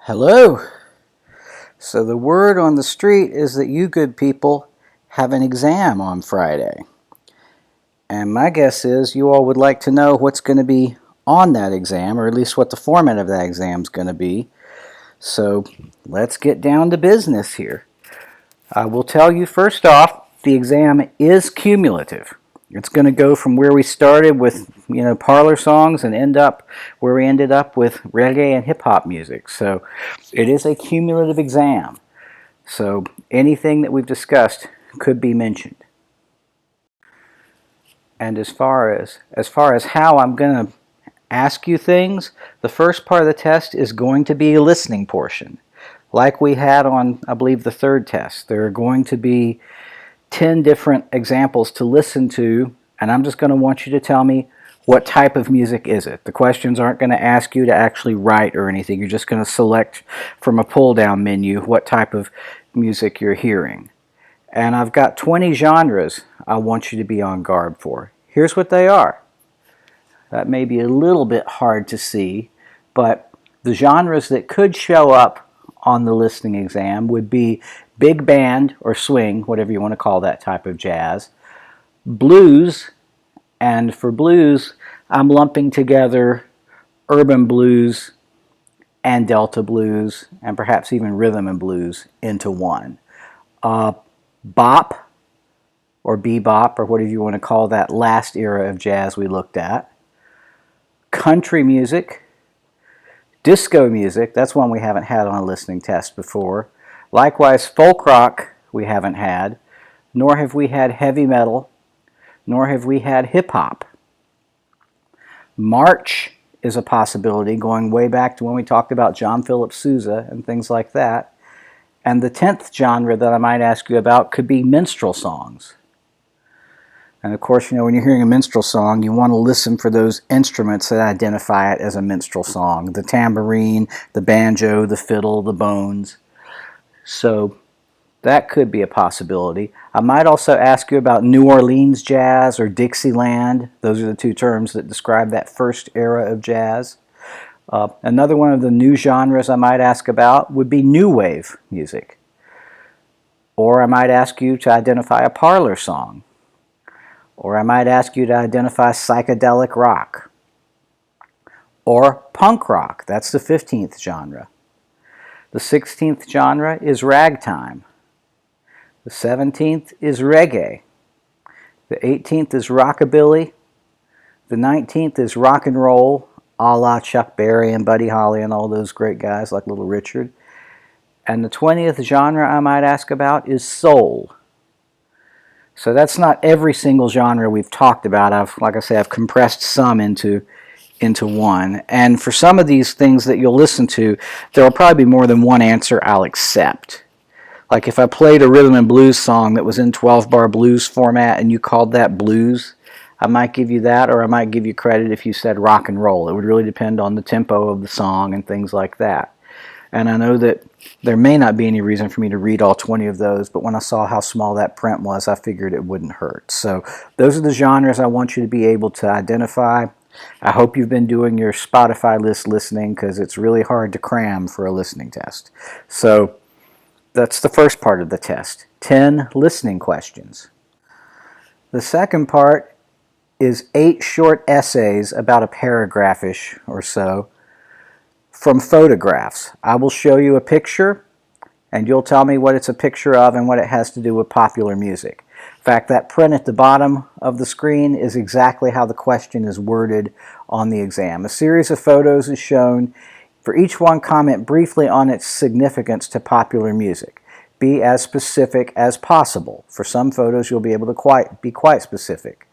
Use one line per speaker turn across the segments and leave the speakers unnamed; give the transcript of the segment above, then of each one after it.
Hello. So the word on the street is that you good people have an exam on Friday. And my guess is you all would like to know what's going to be on that exam, or at least what the format of that exam is going to be. So let's get down to business here. I will tell you first off, the exam is cumulative. It's going to go from where we started with, parlor songs and end up where we ended up with reggae and hip hop music. So it is a cumulative exam. So anything that we've discussed could be mentioned. And as far as how I'm going to ask you things, the first part of the test is going to be a listening portion. Like we had on, I believe, the third test. There are going to be 10 different examples to listen to, and I'm just going to want you to tell me what type of music is it. The questions aren't going to ask you to actually write or anything. You're just going to select from a pull-down menu what type of music you're hearing. And I've got 20 genres I want you to be on guard for. Here's what they are. That may be a little bit hard to see, but the genres that could show up on the listening exam would be big band or swing, whatever you want to call that type of jazz, blues, and for blues, I'm lumping together urban blues and Delta blues, and perhaps even rhythm and blues into one. Bop, or bebop, or whatever you want to call that last era of jazz we looked at. Country music, disco music, that's one we haven't had on a listening test before. Likewise, folk rock we haven't had, nor have we had heavy metal, nor have we had hip hop. March is a possibility, going way back to when we talked about John Philip Sousa and things like that. And the 10th genre that I might ask you about could be minstrel songs. And of course, when you're hearing a minstrel song, you want to listen for those instruments that identify it as a minstrel song. The tambourine, the banjo, the fiddle, the bones. So that could be a possibility. I might also ask you about New Orleans jazz or Dixieland. Those are the two terms that describe that first era of jazz. Another one of the new genres I might ask about would be new wave music. Or I might ask you to identify a parlor song. Or I might ask you to identify psychedelic rock. Or punk rock, that's the 15th genre. The 16th genre is ragtime. The 17th is reggae. The 18th is rockabilly. The 19th is rock and roll, a la Chuck Berry and Buddy Holly and all those great guys like Little Richard. And the 20th genre I might ask about is soul. So that's not every single genre we've talked about. I've compressed some into one. And for some of these things that you'll listen to, there will probably be more than one answer I'll accept. Like if I played a rhythm and blues song that was in 12-bar blues format and you called that blues, I might give you that, or I might give you credit if you said rock and roll. It would really depend on the tempo of the song and things like that. And I know that there may not be any reason for me to read all 20 of those, but when I saw how small that print was, I figured it wouldn't hurt. So those are the genres I want you to be able to identify. I hope you've been doing your Spotify list listening, because it's really hard to cram for a listening test. So that's the first part of the test, 10 listening questions. The second part is 8 short essays, about a paragraph-ish or so, from photographs. I will show you a picture, and you'll tell me what it's a picture of and what it has to do with popular music. In fact, that print at the bottom of the screen is exactly how the question is worded on the exam. A series of photos is shown. For each one, comment briefly on its significance to popular music. Be as specific as possible. For some photos, you'll be able to be quite specific.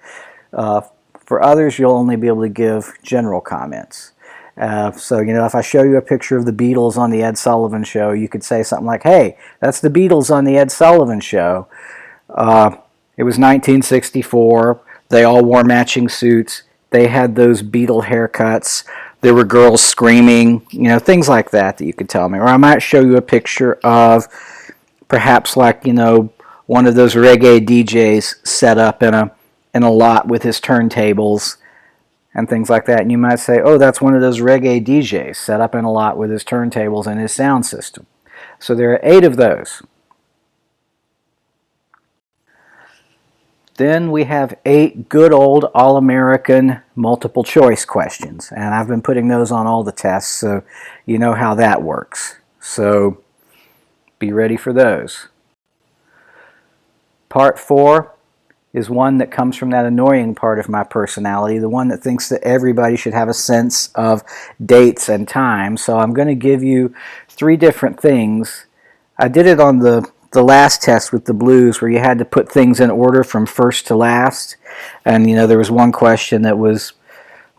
For others, you'll only be able to give general comments. So, if I show you a picture of the Beatles on the Ed Sullivan Show, you could say something like, hey, that's the Beatles on the Ed Sullivan Show. It was 1964. They all wore matching suits. They had those Beatle haircuts. There were girls screaming, things like that you could tell me. Or I might show you a picture of perhaps one of those reggae DJs set up in a lot with his turntables. and things like that. And you might say, oh, that's one of those reggae DJs set up in a lot with his turntables and his sound system. So there are 8 of those. Then we have 8 good old all-American multiple choice questions. And I've been putting those on all the tests, so you know how that works. So be ready for those. Part 4 is one that comes from that annoying part of my personality, the one that thinks that everybody should have a sense of dates and time. So I'm going to give you 3 different things. I did it on the last test with the blues where you had to put things in order from first to last. And you know, there was one question that was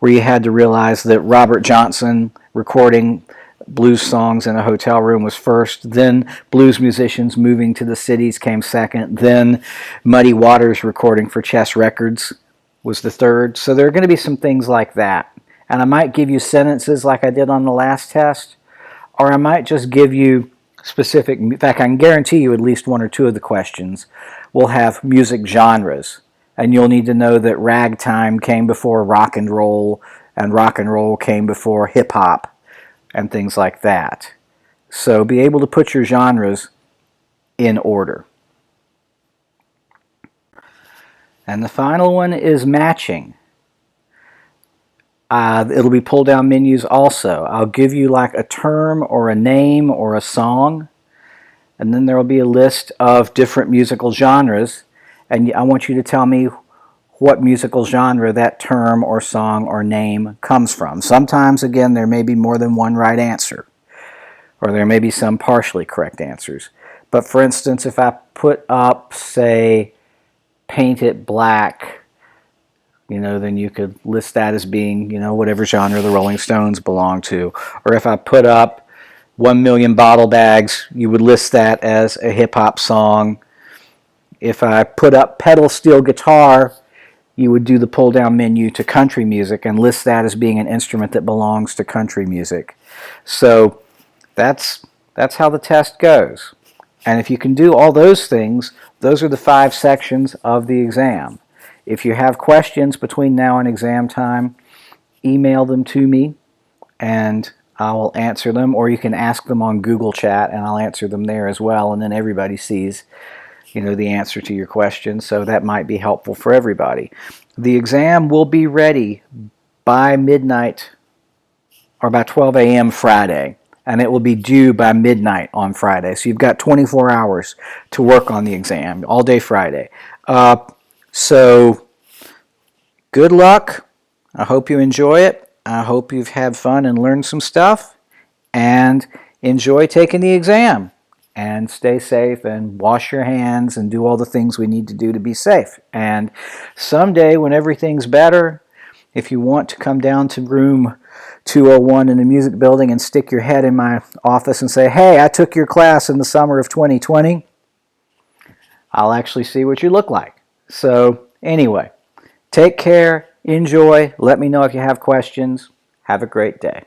where you had to realize that Robert Johnson recording blues songs in a hotel room was first, then blues musicians moving to the cities came second, then Muddy Waters recording for Chess Records was the third. So there are going to be some things like that. And I might give you sentences like I did on the last test, or I might just give you specific, in fact, I can guarantee you at least 1 or 2 of the questions will have music genres. And you'll need to know that ragtime came before rock and roll came before hip-hop, and things like that. So be able to put your genres in order. And the final one is matching. It'll be pull-down menus also. I'll give you like a term or a name or a song, and then there will be a list of different musical genres, and I want you to tell me what musical genre that term or song or name comes from. Sometimes, again, there may be more than one right answer, or there may be some partially correct answers. But for instance, if I put up, say, Paint It Black, you know, then you could list that as being, you know, whatever genre the Rolling Stones belong to. Or if I put up 1 Million Bottle Bags, you would list that as a hip-hop song. If I put up Pedal Steel Guitar, you would do the pull-down menu to country music and list that as being an instrument that belongs to country music. So that's how the test goes. And if you can do all those things, those are the 5 sections of the exam. If you have questions between now and exam time, email them to me and I will answer them, or you can ask them on Google Chat and I'll answer them there as well, and then everybody sees, you know, the answer to your question, so that might be helpful for everybody. The exam will be ready by midnight or by 12 a.m. Friday, and it will be due by midnight on Friday. So you've got 24 hours to work on the exam, all day Friday. So good luck. I hope you enjoy it. I hope you've had fun and learned some stuff, and enjoy taking the exam. And stay safe and wash your hands and do all the things we need to do to be safe. And someday when everything's better, if you want to come down to room 201 in the music building and stick your head in my office and say, hey, I took your class in the summer of 2020, I'll actually see what you look like. So anyway, take care, enjoy, let me know if you have questions. Have a great day.